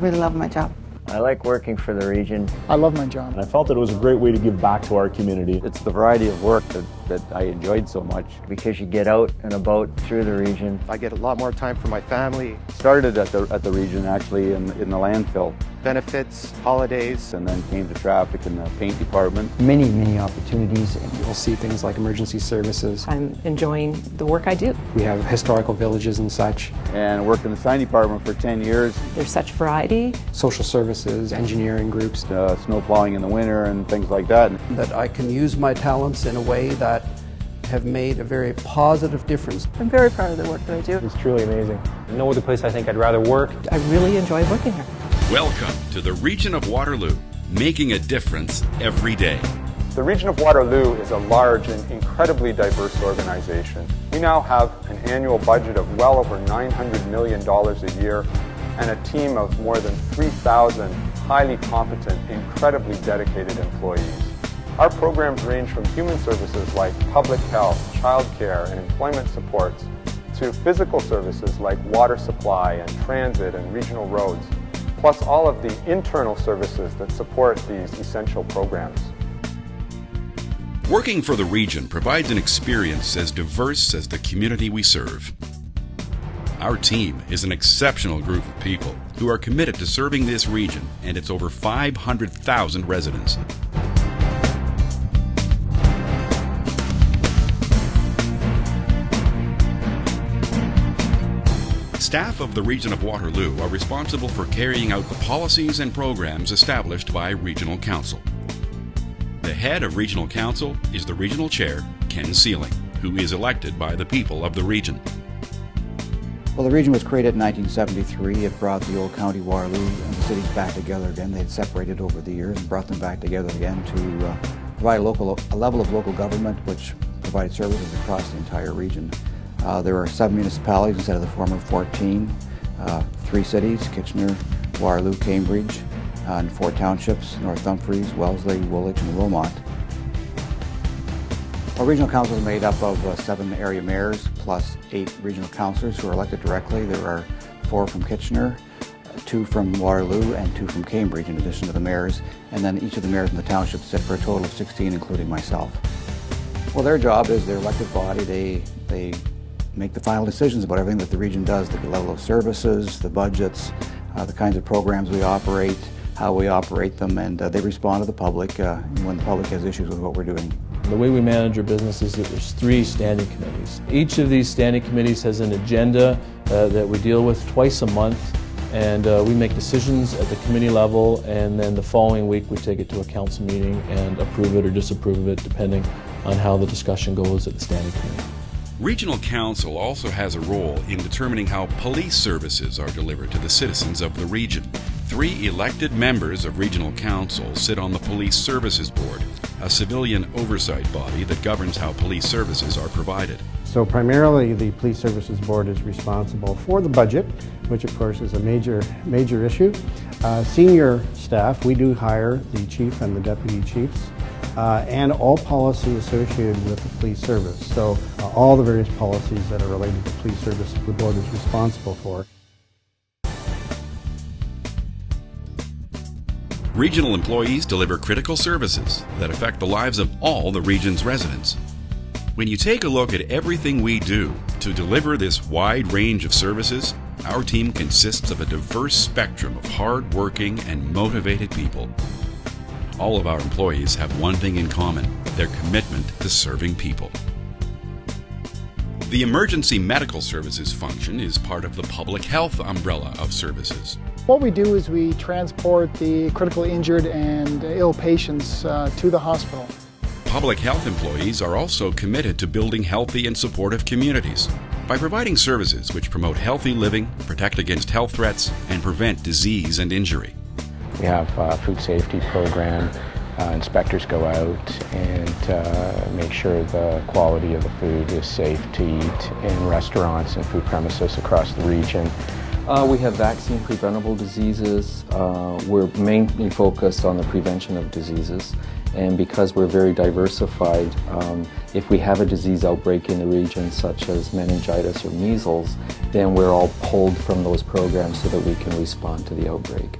really love my job. I like working for the region. I love my job. And I felt that it was a great way to give back to our community. It's the variety of work that I enjoyed so much. Because you get out and about through the region. I get a lot more time for my family. Started at the region actually in the landfill. Benefits, holidays. And then came to traffic in the paint department. Many opportunities. You'll see things like emergency services. I'm enjoying the work I do. We have historical villages and such. And worked in the sign department for 10 years. There's such variety. Social services, engineering groups. Snow plowing in the winter and things like that. That I can use my talents in a way that have made a very positive difference. I'm very proud of the work that I do. It's truly amazing. No other place I think I'd rather work. I really enjoy working here. Welcome to the region of Waterloo, making a difference every day. The region of Waterloo is a large and incredibly diverse organization. We now have an annual budget of well over $900 million a year and a team of more than 3,000 highly competent, incredibly dedicated employees. Our programs range from human services like public health, childcare, and employment supports to physical services like water supply and transit and regional roads, plus all of the internal services that support these essential programs. Working for the region provides an experience as diverse as the community we serve. Our team is an exceptional group of people who are committed to serving this region and its over 500,000 residents. Staff of the region of Waterloo are responsible for carrying out the policies and programs established by Regional Council. The head of Regional Council is the Regional Chair, Ken Sealing, who is elected by the people of the region. Well, the region was created in 1973. It brought the old County Waterloo and the cities back together again. They had separated over the years and brought them back together again to provide a level of local government which provided services across the entire region. There are 7 municipalities instead of the former 14, 3 cities, Kitchener, Waterloo, Cambridge, and 4 townships, North Dumfries, Wellesley, Woolwich, and Wilmot. Our regional council is made up of 7 area mayors plus 8 regional councillors who are elected directly. There are 4 from Kitchener, 2 from Waterloo, and 2 from Cambridge in addition to the mayors, and then each of the mayors in the township sit for a total of 16, including myself. Well, their job is their elected body. They make the final decisions about everything that the region does, the level of services, the budgets, the kinds of programs we operate, how we operate them, and they respond to the public when the public has issues with what we're doing. The way we manage our business is that there's 3 standing committees. Each of these standing committees has an agenda that we deal with twice a month, and we make decisions at the committee level, and then the following week we take it to a council meeting and approve it or disapprove of it depending on how the discussion goes at the standing committee. Regional Council also has a role in determining how police services are delivered to the citizens of the region. 3 elected members of Regional Council sit on the Police Services Board, a civilian oversight body that governs how police services are provided. So primarily the Police Services Board is responsible for the budget, which of course is a major issue. Senior staff, we do hire the chief and the deputy chiefs. And all policy associated with the police service. So all the various policies that are related to police service the board is responsible for. Regional employees deliver critical services that affect the lives of all the region's residents. When you take a look at everything we do to deliver this wide range of services, our team consists of a diverse spectrum of hard-working and motivated people. All of our employees have one thing in common: their commitment to serving people. The emergency medical services function is part of the public health umbrella of services. What we do is we transport the critically injured and ill patients to the hospital. Public health employees are also committed to building healthy and supportive communities by providing services which promote healthy living, protect against health threats, and prevent disease and injury. We have a food safety program. Inspectors go out and make sure the quality of the food is safe to eat in restaurants and food premises across the region. We have vaccine preventable diseases. We're mainly focused on the prevention of diseases, And because we're very diversified, if we have a disease outbreak in the region, such as meningitis or measles, then we're all pulled from those programs so that we can respond to the outbreak.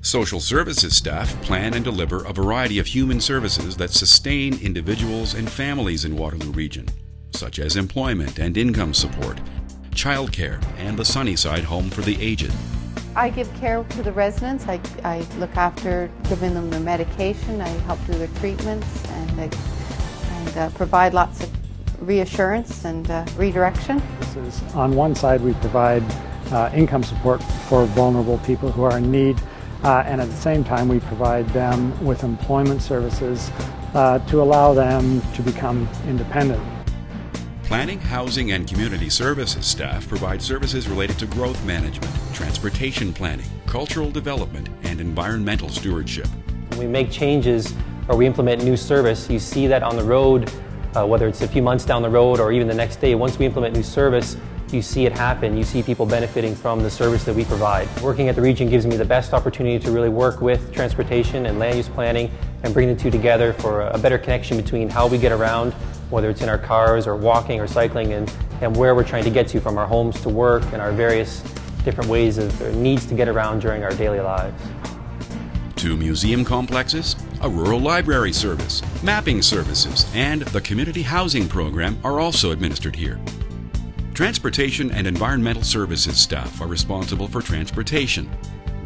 Social services staff plan and deliver a variety of human services that sustain individuals and families in Waterloo region, such as employment and income support, childcare, and the Sunnyside Home for the Aged. I give care to the residents. I look after giving them their medication. I help do their treatments and provide lots of reassurance and redirection. This is, on one side, we provide income support for vulnerable people who are in need, and at the same time we provide them with employment services to allow them to become independent. Planning, housing, and community services staff provide services related to growth management, transportation planning, cultural development, and environmental stewardship. When we make changes or we implement new service, you see that on the road, whether it's a few months down the road or even the next day. Once we implement new service, you see it happen. You see people benefiting from the service that we provide. Working at the region gives me the best opportunity to really work with transportation and land use planning and bring the two together for a better connection between how we get around, whether it's in our cars or walking or cycling, and where we're trying to get to from our homes to work and our various different ways of needs to get around during our daily lives. 2 museum complexes, a rural library service, mapping services, and the community housing program are also administered here. Transportation and environmental services staff are responsible for transportation,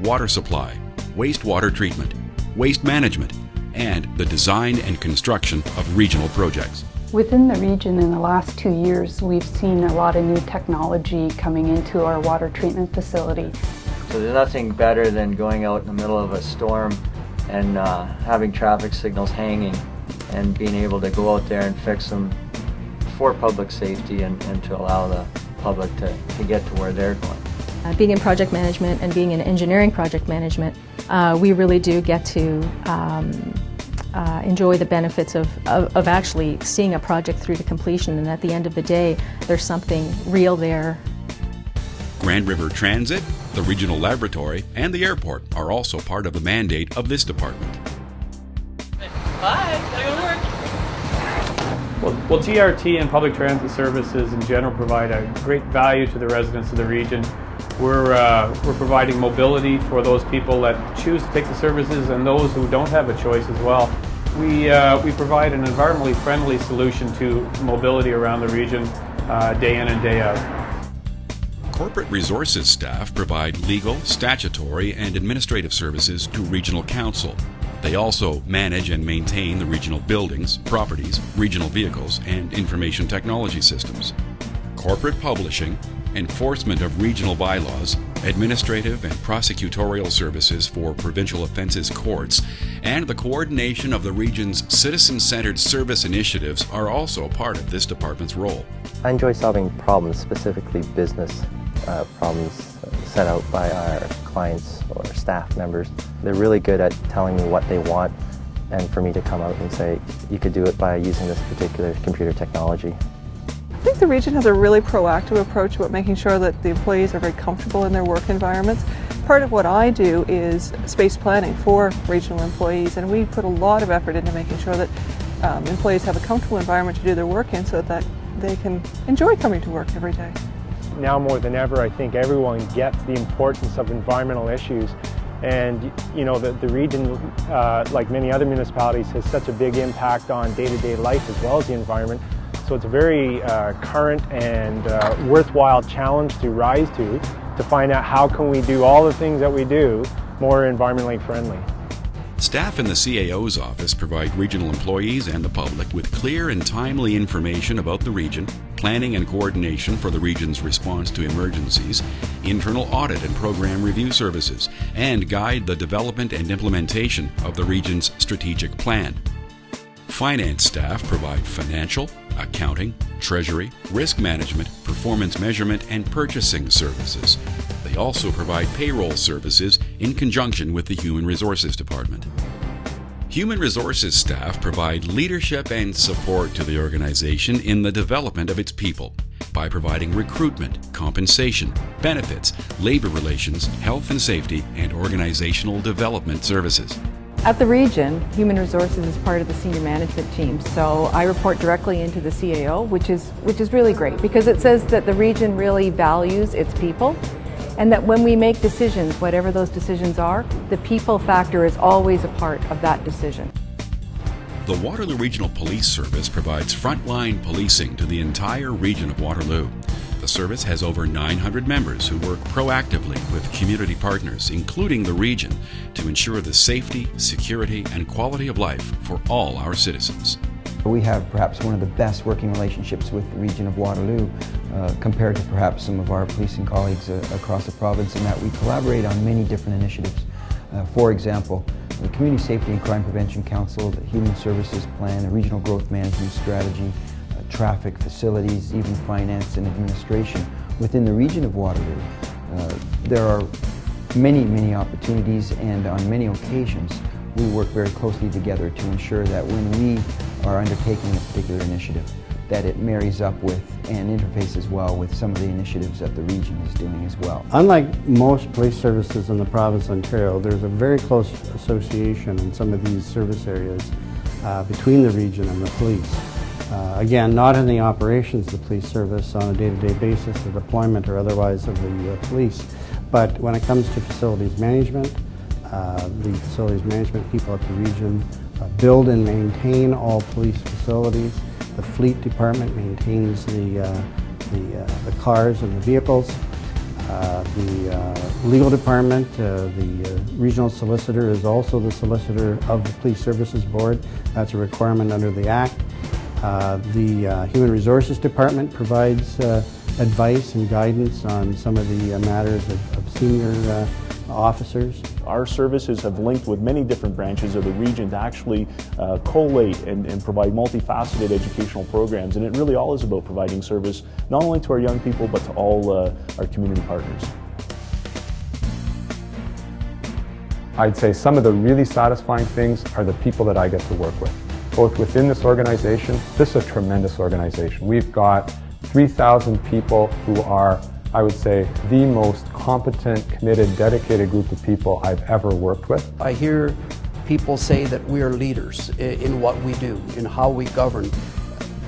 water supply, wastewater treatment, waste management, and the design and construction of regional projects. Within the region in the last 2 years, we've seen a lot of new technology coming into our water treatment facility. So there's nothing better than going out in the middle of a storm and having traffic signals hanging and being able to go out there and fix them for public safety and to allow the public to get to where they're going. Being in project management and being in engineering project management, we really do get to enjoy the benefits of actually seeing a project through to completion, and at the end of the day there's something real there. Grand River Transit, the regional laboratory, and the airport are also part of the mandate of this department. Bye, gotta go to work. Well, TRT and public transit services in general provide a great value to the residents of the region. We're providing mobility for those people that choose to take the services and those who don't have a choice as well. We provide an environmentally friendly solution to mobility around the region day in and day out. Corporate resources staff provide legal, statutory, and administrative services to regional council. They also manage and maintain the regional buildings, properties, regional vehicles, and information technology systems. Corporate publishing, enforcement of regional bylaws, administrative and prosecutorial services for provincial offences courts, and the coordination of the region's citizen-centered service initiatives are also part of this department's role. I enjoy solving problems, specifically business problems set out by our clients or staff members. They're really good at telling me what they want, and for me to come out and say, you could do it by using this particular computer technology. I think the region has a really proactive approach about making sure that the employees are very comfortable in their work environments. Part of what I do is space planning for regional employees, and we put a lot of effort into making sure that employees have a comfortable environment to do their work in so that they can enjoy coming to work every day. Now more than ever, I think everyone gets the importance of environmental issues, and you know the region, like many other municipalities, has such a big impact on day-to-day life as well as the environment. So it's a very current and worthwhile challenge to rise to find out how can we do all the things that we do more environmentally friendly. Staff in the CAO's office provide regional employees and the public with clear and timely information about the region, planning and coordination for the region's response to emergencies, internal audit and program review services, and guide the development and implementation of the region's strategic plan. Finance staff provide financial, accounting, treasury, risk management, performance measurement, and purchasing services. They also provide payroll services in conjunction with the Human Resources Department. Human Resources staff provide leadership and support to the organization in the development of its people by providing recruitment, compensation, benefits, labor relations, health and safety, and organizational development services. At the region, Human Resources is part of the senior management team, so I report directly into the CAO, which is really great because it says that the region really values its people and that when we make decisions, whatever those decisions are, the people factor is always a part of that decision. The Waterloo Regional Police Service provides frontline policing to the entire region of Waterloo. The service has over 900 members who work proactively with community partners, including the region, to ensure the safety, security, and quality of life for all our citizens. We have perhaps one of the best working relationships with the region of Waterloo compared to perhaps some of our policing colleagues across the province in that we collaborate on many different initiatives. For example, the Community Safety and Crime Prevention Council, the Human Services Plan, the Regional Growth Management Strategy, traffic, facilities, even finance and administration within the region of Waterloo. There are many opportunities, and on many occasions we work very closely together to ensure that when we are undertaking a particular initiative, that it marries up with and interfaces well with some of the initiatives that the region is doing as well. Unlike most police services in the province of Ontario, there's a very close association in some of these service areas between the region and the police. Again, not in the operations of the police service on a day-to-day basis, the deployment or otherwise of the police, but when it comes to facilities management, the facilities management people at the region build and maintain all police facilities. The fleet department maintains the cars and the vehicles. The legal department, the regional solicitor is also the solicitor of the Police Services Board. That's a requirement under the Act. The Human Resources Department provides advice and guidance on some of the matters of senior officers. Our services have linked with many different branches of the region to actually collate and provide multifaceted educational programs, and it really all is about providing service not only to our young people but to all our community partners. I'd say some of the really satisfying things are the people that I get to work with. Both within this organization, this is a tremendous organization. We've got 3,000 people who are, I would say, the most competent, committed, dedicated group of people I've ever worked with. I hear people say that we are leaders in what we do, in how we govern.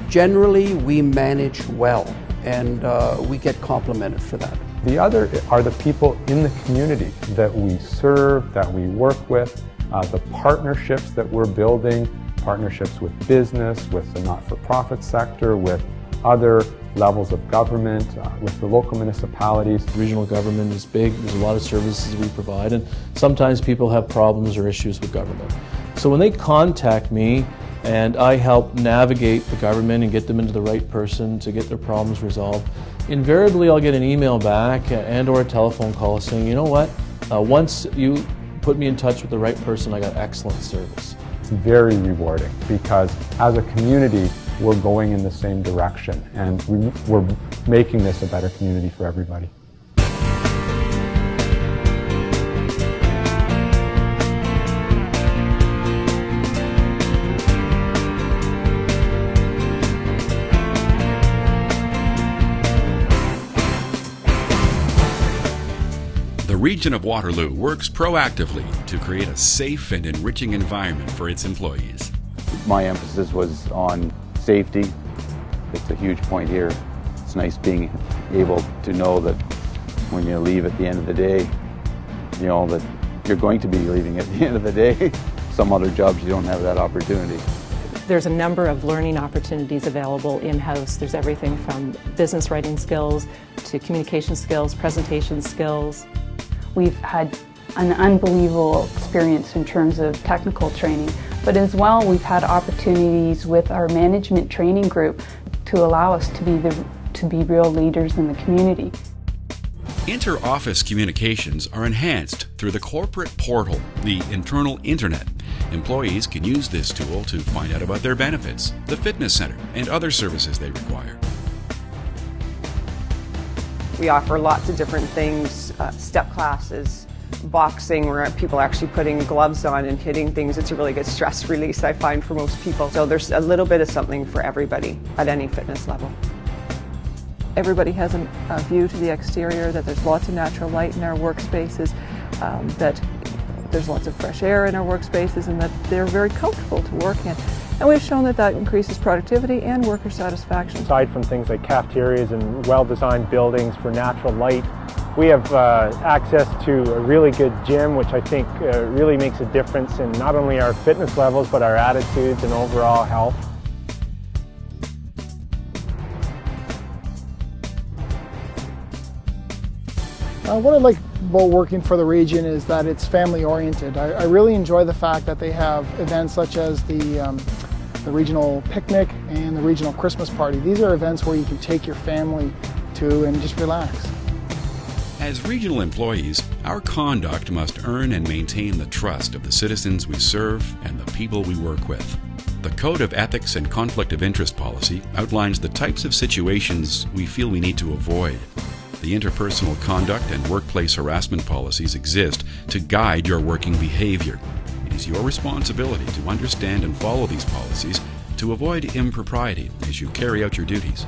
Generally, we manage well, and we get complimented for that. The other are the people in the community that we serve, that we work with, the partnerships that we're building, partnerships with business, with the not-for-profit sector, with other levels of government, with the local municipalities. Regional government is big, there's a lot of services we provide, and sometimes people have problems or issues with government. So when they contact me and I help navigate the government and get them into the right person to get their problems resolved, invariably I'll get an email back and or a telephone call saying, you know what, once you put me in touch with the right person, I got excellent service. It's very rewarding because as a community, we're going in the same direction and we're making this a better community for everybody. The region of Waterloo works proactively to create a safe and enriching environment for its employees. My emphasis was on safety. It's a huge point here. It's nice being able to know that when you leave at the end of the day, you know that you're going to be leaving at the end of the day. Some other jobs you don't have that opportunity. There's a number of learning opportunities available in-house. There's everything from business writing skills to communication skills, presentation skills. We've had an unbelievable experience in terms of technical training, but as well we've had opportunities with our management training group to allow us to be real leaders in the community. Inter-office communications are enhanced through the corporate portal, the internal internet. Employees can use this tool to find out about their benefits, the fitness center, and other services they require. We offer lots of different things, step classes, boxing where people are actually putting gloves on and hitting things. It's a really good stress release, I find, for most people. So there's a little bit of something for everybody at any fitness level. Everybody has a view to the exterior, that there's lots of natural light in our workspaces, that there's lots of fresh air in our workspaces and that they're very comfortable to work in. And we've shown that that increases productivity and worker satisfaction. Aside from things like cafeterias and well-designed buildings for natural light, we have access to a really good gym, which I think really makes a difference in not only our fitness levels, but our attitudes and overall health. What I like about working for the region is that it's family oriented. I really enjoy the fact that they have events such as the regional picnic and the regional Christmas party. These are events where you can take your family to and just relax. As regional employees, our conduct must earn and maintain the trust of the citizens we serve and the people we work with. The Code of Ethics and Conflict of Interest policy outlines the types of situations we feel we need to avoid. The interpersonal conduct and workplace harassment policies exist to guide your working behavior. It is your responsibility to understand and follow these policies to avoid impropriety as you carry out your duties.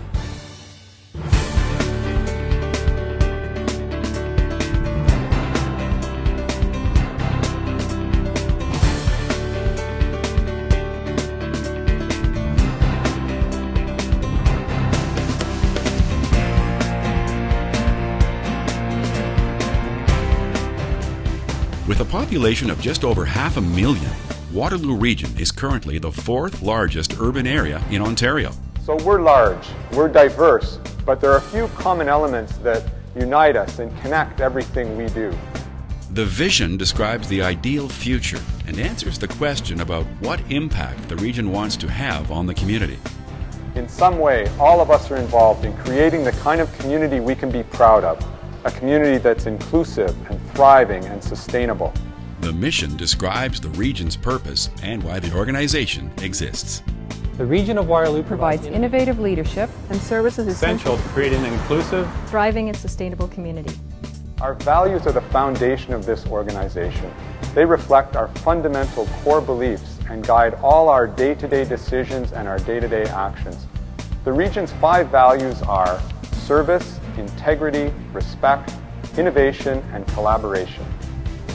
With a population of just over 500,000, Waterloo Region is currently the 4th largest urban area in Ontario. So we're large, we're diverse, but there are a few common elements that unite us and connect everything we do. The vision describes the ideal future and answers the question about what impact the region wants to have on the community. In some way, all of us are involved in creating the kind of community we can be proud of. A community that's inclusive and thriving and sustainable. The mission describes the region's purpose and why the organization exists. The region of Waterloo provides innovative leadership and services essential to create an inclusive, thriving and sustainable community. Our values are the foundation of this organization. They reflect our fundamental core beliefs and guide all our day-to-day decisions and our day-to-day actions. The region's 5 values are service, integrity, respect, innovation, and collaboration.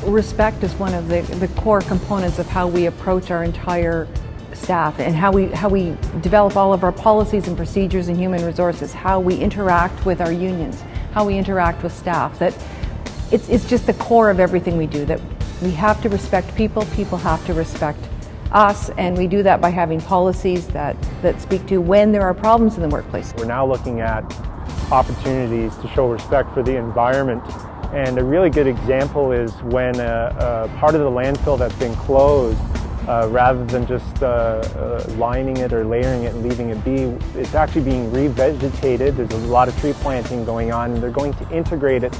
Respect is one of the core components of how we approach our entire staff and how we develop all of our policies and procedures in human resources, how we interact with our unions, how we interact with staff. That it's just the core of everything we do, that we have to respect people, people have to respect us, and we do that by having policies that speak to when there are problems in the workplace. We're now looking at opportunities to show respect for the environment, and a really good example is when a part of the landfill that's been closed, rather than just lining it or layering it and leaving it be, it's actually being revegetated. There's a lot of tree planting going on, and they're going to integrate it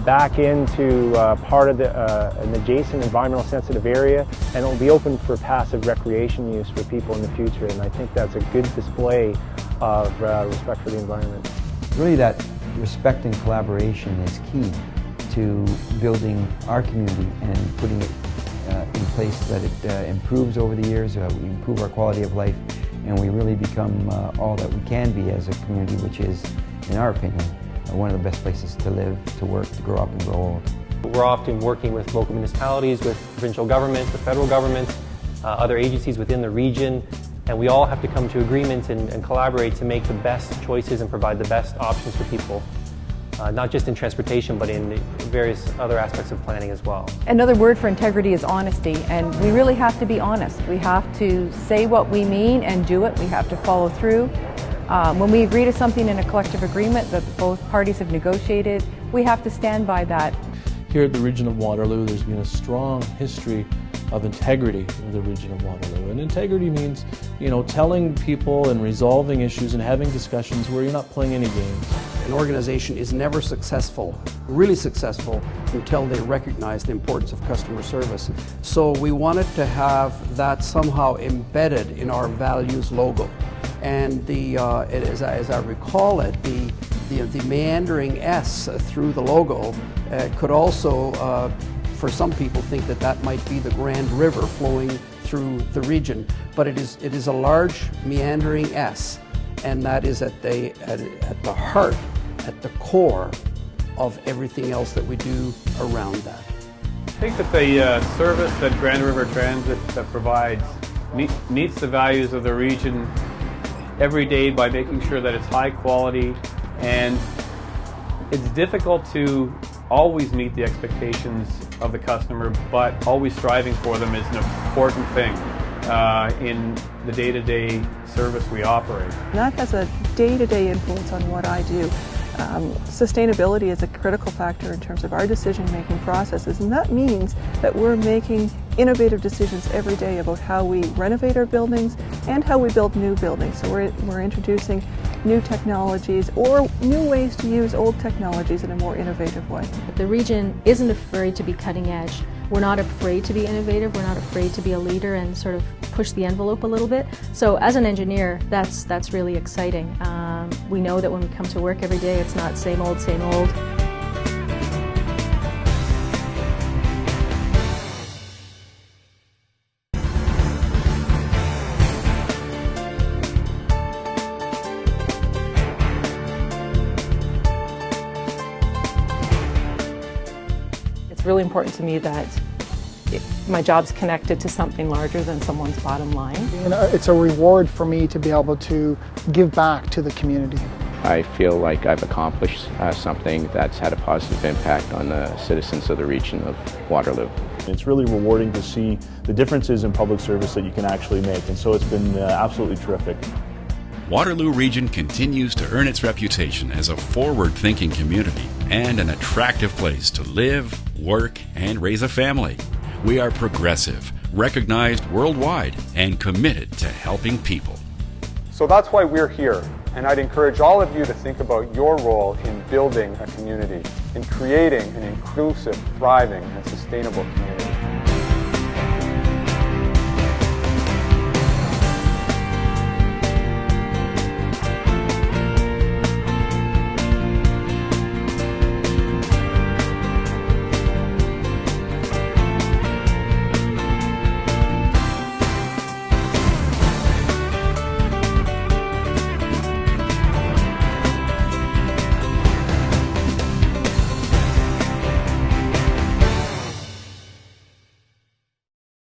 back into part of an adjacent environmental sensitive area, and it will be open for passive recreation use for people in the future, and I think that's a good display of respect for the environment. Really, that respect and collaboration is key to building our community and putting it in place that it improves over the years. We improve our quality of life, and we really become all that we can be as a community, which is, in our opinion, one of the best places to live, to work, to grow up and grow old. We're often working with local municipalities, with provincial government, the federal government, other agencies within the region, and we all have to come to agreements and collaborate to make the best choices and provide the best options for people, not just in transportation, but in various other aspects of planning as well. Another word for integrity is honesty, and we really have to be honest. We have to say what we mean and do it. We have to follow through. When we agree to something in a collective agreement that both parties have negotiated, we have to stand by that. Here at the region of Waterloo, there's been a strong history of integrity in the region of Waterloo. And integrity means, telling people and resolving issues and having discussions where you're not playing any games. An organization is never successful, really successful, until they recognize the importance of customer service. So we wanted to have that somehow embedded in our values logo. And as I recall it, the meandering S through the logo could also, for some people, think that might be the Grand River flowing through the region. But it is a large meandering S, and that is at the heart, at the core of everything else that we do around that. think that the service that Grand River Transit provides meets the values of the region every day by making sure that it's high quality, and it's difficult to always meet the expectations of the customer, but always striving for them is an important thing in the day-to-day service we operate. That has a day-to-day influence on what I do. Sustainability is a critical factor in terms of our decision-making processes, and that means that we're making innovative decisions every day about how we renovate our buildings and how we build new buildings. So we're introducing new technologies or new ways to use old technologies in a more innovative way. The region isn't afraid to be cutting edge. We're not afraid to be innovative. We're not afraid to be a leader and sort of push the envelope a little bit. So as an engineer, that's really exciting. We know that when we come to work every day, it's not same old, same old. It's really important to me that my job's connected to something larger than someone's bottom line. It's a reward for me to be able to give back to the community. I feel like I've accomplished something that's had a positive impact on the citizens of the region of Waterloo. It's really rewarding to see the differences in public service that you can actually make, and so it's been absolutely terrific. Waterloo Region continues to earn its reputation as a forward-thinking community and an attractive place to live, work, and raise a family. We are progressive, recognized worldwide, and committed to helping people. So that's why we're here, and I'd encourage all of you to think about your role in building a community, in creating an inclusive, thriving, and sustainable community.